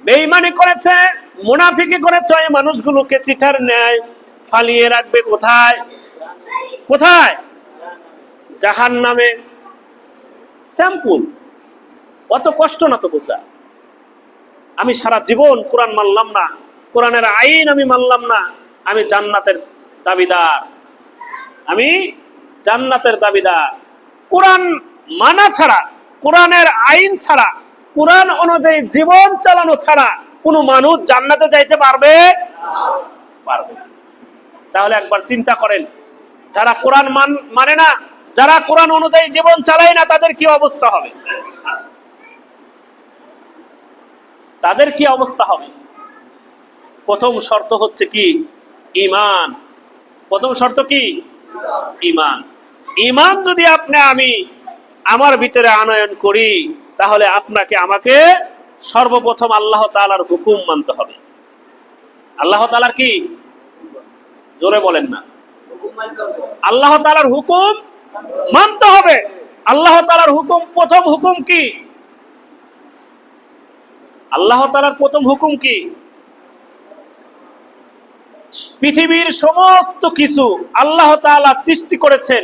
বেঈমানি করেছে, মুনাফিকি করেছে, এই মানুষগুলোকে চিঠার ন্যায় ফালিয়ে রাখবে কোথায়? কোথায়? জাহান্নামে। স্যাম্পল। অত কষ্ট না তো বোঝা। আমি সারা জীবন কোরআন মানলাম না, কোরআনের আইন আমি মানলাম না, আমি জান্নাতের দাবিদার, আমি জান্নাতের দাবিদার। কোরআন মানা ছাড়া, কোরআনের আইন ছাড়া, কোরআন অনুযায়ী জীবন চালানো ছাড়া কোনো মানুষ জান্নাতে যাইতে পারবে? পারবে না। তাহলে একবার চিন্তা করেন, যারা কোরআন মানে না, যারা কোরআন অনুযায়ী জীবন চালায় না, তাদের কি অবস্থা হবে? তাদের কি অবস্থা হবে? প্রথম শর্ত হচ্ছে কি? ঈমান। প্রথম শর্ত কি? ঈমান। ঈমান যদি আমি আমার ভিতরে আনয়ন করি, তাহলে আপনাকে আমাকে সর্বপ্রথম আল্লাহ তাআলার হুকুম মানতে হবে। আল্লাহ তাআলার কি? জোরে বলেন না। আল্লাহ তাআলার হুকুম মানতে হবে। আল্লাহ তাআলার হুকুম, প্রথম হুকুম কি? আল্লাহ তাআলার প্রথম হুকুম কি? পৃথিবীর সমস্ত কিছু আল্লাহ তাআলা সৃষ্টি করেছেন।